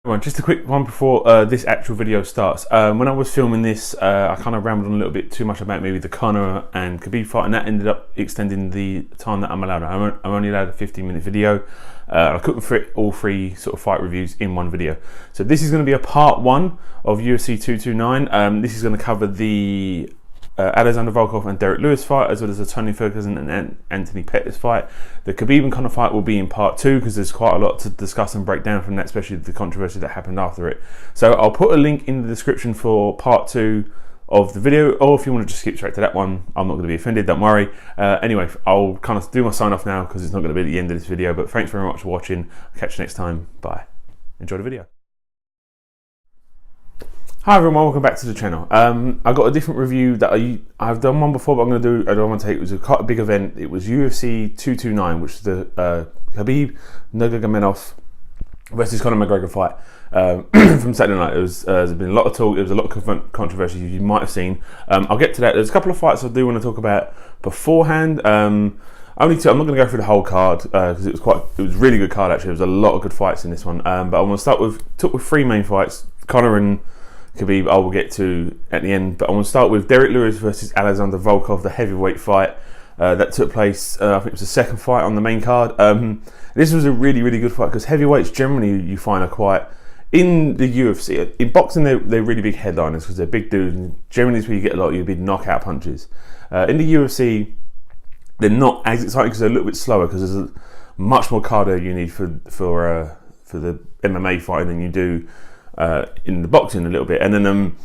Right, just a quick one before this actual video starts. When I was filming this, I kind of rambled on a little bit too much about maybe the Conor and Khabib fight, and that ended up extending the time that I'm allowed. I'm only allowed a 15-minute video. I couldn't fit all three sort of fight reviews in one video. So this is going to be a part one of UFC 229. This is going to cover the Alexander Volkov and Derek Lewis fight, as well as the Tony Ferguson and Anthony Pettis fight. The Khabib and Conor fight will be in part two because there's quite a lot to discuss and break down from that, especially the controversy that happened after it. So I'll put a link in the description for part two of the video, or if you want to just skip straight to that one, I'm not going to be offended, don't worry. Anyway, I'll kind of do my sign off now because it's not going to be at the end of this video, but thanks very much for watching. I'll catch you next time. Bye. Enjoy the video. Hi everyone, welcome back to the channel. I got a different review that I've done one before, but I'm going to do. I don't want to take. It was quite a big event. It was UFC 229, which is the Khabib Nurmagomedov versus Conor McGregor fight from Saturday night. It was there's been a lot of talk. There was a lot of controversy you might have seen. I'll get to that. There's a couple of fights I do want to talk about beforehand. I'm not going to go through the whole card because it was a really good card actually. There was a lot of good fights in this one. But I want to start with three main fights: Conor and Khabib I will get to at the end, but I want to start with Derek Lewis versus Alexander Volkov, the heavyweight fight that took place. I think it was the second fight on the main card. This was a really, really good fight because heavyweights generally you find are quite, in the UFC, in boxing they're really big headliners because they're big dudes, and generally is where you get a lot of your big knockout punches. In the UFC they're not as exciting because they're a little bit slower because there's much more cardio you need for the MMA fighting than you do in the boxing a little bit. And then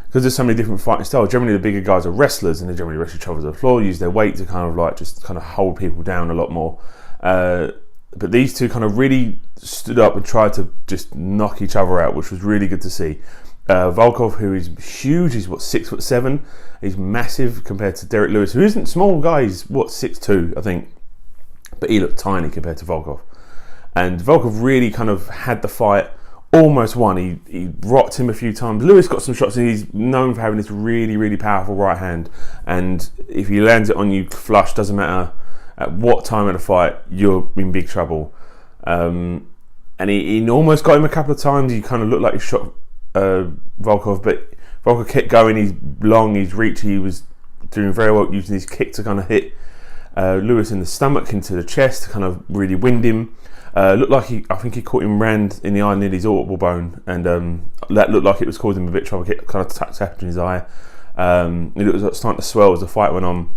because there's so many different fighting styles, generally the bigger guys are wrestlers and they generally wrestle each other to the floor, use their weight to kind of like just kind of hold people down a lot more. But these two kind of really stood up and tried to just knock each other out, which was really good to see. Volkov, who is huge, he's what, 6'7", he's massive compared to Derek Lewis, who isn't small guy, he's what, 6'2", I think, but he looked tiny compared to Volkov. And Volkov really kind of had the fight, almost won. He rocked him a few times. Lewis got some shots and he's known for having this really, really powerful right hand, and if he lands it on you flush, doesn't matter at what time of the fight, you're in big trouble. And he almost got him a couple of times. He kind of looked like he shot Volkov, but Volkov kept going. He's long, he's reach, he was doing very well using his kick to kind of hit Lewis in the stomach, into the chest, to kind of really wind him. Looked like I think he caught him round in the eye near his orbital bone, and that looked like it was causing him a bit of trouble. It kind of tapped in his eye. It was starting to swell as the fight went on,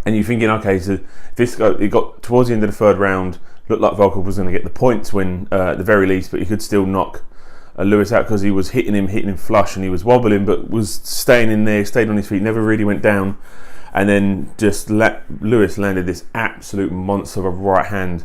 and you're thinking, okay, so it got towards the end of the third round, looked like Volkov was going to get the points win at the very least, but he could still knock Lewis out because he was hitting him flush, and he was wobbling, but was staying in there, stayed on his feet, never really went down, and then just Lewis landed this absolute monster of a right hand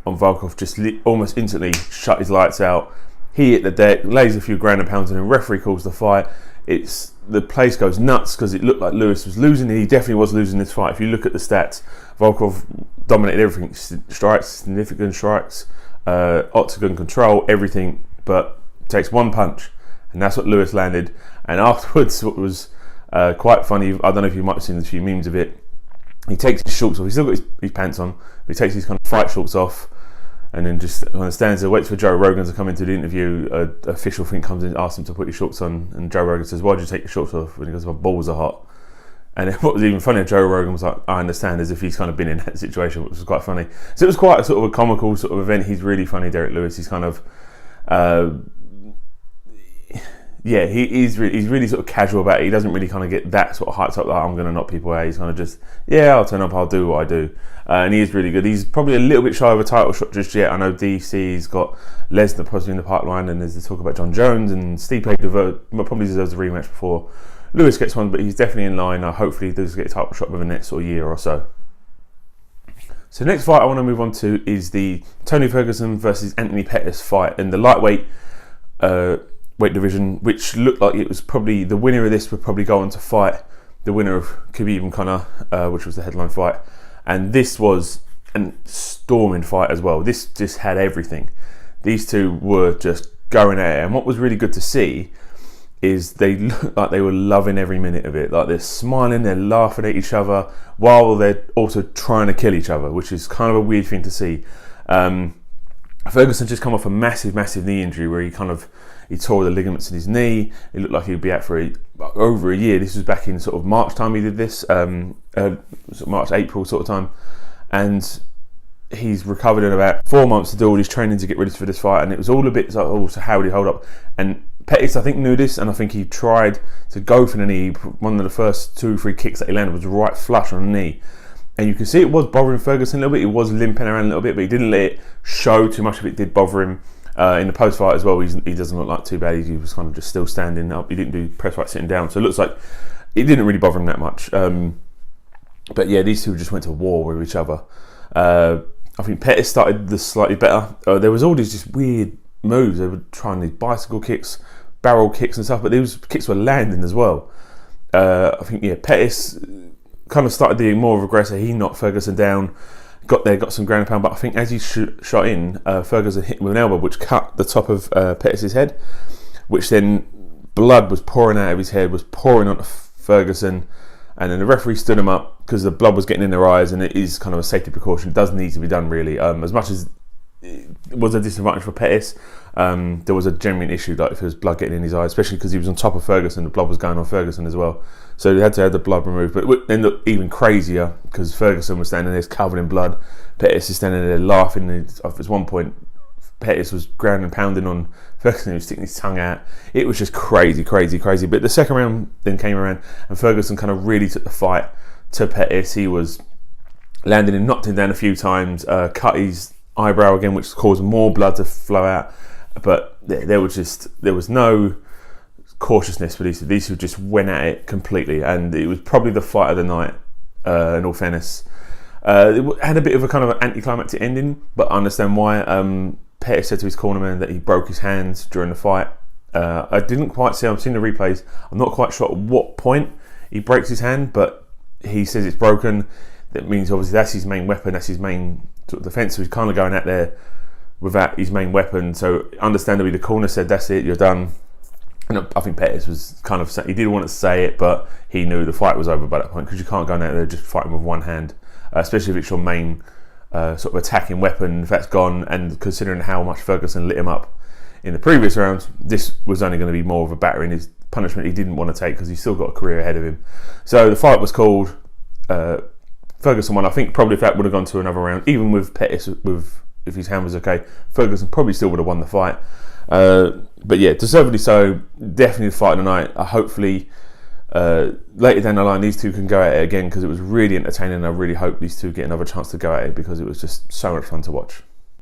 on Volkov, just almost instantly shut his lights out. He hit the deck, lays a few ground and pounds, and then referee calls the fight. The place goes nuts because it looked like Lewis was losing. He definitely was losing this fight. If you look at the stats, Volkov dominated everything: strikes, significant strikes, octagon control, everything, but takes one punch, and that's what Lewis landed. And afterwards, what was quite funny, I don't know if you might have seen a few memes of it, he takes his shorts off. He's still got his pants on, but he takes his kind of fight shorts off, and then just kind of stands there, waits for Joe Rogan to come into the interview. An official thing comes in, asks him to put his shorts on, and Joe Rogan says, "Why did you take your shorts off?" And he goes, "My balls are hot." And then what was even funnier, Joe Rogan was like, "I understand," as if he's kind of been in that situation, which was quite funny. So it was quite a sort of a comical sort of event. He's really funny, Derek Lewis. He's kind of he's really sort of casual about it. He doesn't really kind of get that sort of hyped up, like I'm going to knock people out. He's kind of just, I'll turn up, I'll do what I do. And he is really good. He's probably a little bit shy of a title shot just yet. I know DC's got Lesnar possibly in the pipeline, and there's the talk about John Jones, and Stipe probably deserves a rematch before Lewis gets one, but he's definitely in line. Hopefully he does get a title shot within the next sort of year or so. So the next fight I want to move on to is the Tony Ferguson versus Anthony Pettis fight in the lightweight weight division, which looked like it was probably the winner of this would probably go on to fight the winner of Khabib and Conor, which was the headline fight. And this was a storming fight as well. This just had everything. These two were just going at it, and what was really good to see is they looked like they were loving every minute of it. Like they're smiling, they're laughing at each other while they're also trying to kill each other, which is kind of a weird thing to see. Ferguson just come off a massive knee injury where he tore the ligaments in his knee. It looked like he'd be out for over a year. This was back in sort of March time he did this, March, April sort of time. And he's recovered in about 4 months to do all his training to get ready for this fight. And it was all a bit like, oh, so how would he hold up? And Pettis, I think, knew this, and I think he tried to go for the knee. One of the first 2-3 kicks that he landed was right flush on the knee. And you can see it was bothering Ferguson a little bit. He was limping around a little bit, but he didn't let it show too much of it. Did bother him in the post-fight as well. He doesn't look like too bad. He was kind of just still standing up. He didn't do press fight sitting down. So it looks like it didn't really bother him that much. But yeah, these two just went to war with each other. I think Pettis started this slightly better. There was all these just weird moves. They were trying these bicycle kicks, barrel kicks and stuff, but those kicks were landing as well. I think, Pettis kind of started being more of an aggressor. He knocked Ferguson down, got some ground and pound, but I think as he shot in, Ferguson hit him with an elbow which cut the top of Pettis' head, which then blood was pouring out of his head, was pouring onto Ferguson, and then the referee stood him up because the blood was getting in their eyes, and it is kind of a safety precaution. It does need to be done, really. As much as it was a disadvantage for Pettis, there was a genuine issue like if there was blood getting in his eyes, especially because he was on top of Ferguson. The blood was going on Ferguson as well, so they had to have the blood removed. But it ended up even crazier because Ferguson was standing there covered in blood. Pettis is standing there laughing. At one point, Pettis was ground and pounding on Ferguson. He was sticking his tongue out. It was just crazy. But the second round then came around, and Ferguson kind of really took the fight to Pettis. He was landing him, knocked him down a few times, cut his eyebrow again, which caused more blood to flow out. But there was no cautiousness for these two. These two just went at it completely, and it was probably the fight of the night. In all fairness, it had a bit of a kind of an anticlimactic ending, but I understand why. Pettis said to his cornerman that he broke his hands during the fight. I didn't quite see. I've seen the replays. I'm not quite sure at what point he breaks his hand, but he says it's broken. That means obviously that's his main weapon. That's his main sort of defence. So he's kind of going out there without his main weapon. So understandably, the corner said, "That's it, you're done." And I think Pettis was kind of he didn't want to say it, but he knew the fight was over by that point because you can't go out there just fighting with one hand, especially if it's your main sort of attacking weapon. If that's gone, and considering how much Ferguson lit him up in the previous rounds, this was only going to be more of a battering. His punishment he didn't want to take because he's still got a career ahead of him. So the fight was called. Ferguson won. I think probably if that would have gone to another round, even with Pettis, if his hand was okay, Ferguson probably still would have won the fight. But yeah, deservedly so. Definitely the fight of the night. Hopefully later down the line these two can go at it again because it was really entertaining. I really hope these two get another chance to go at it because it was just so much fun to watch.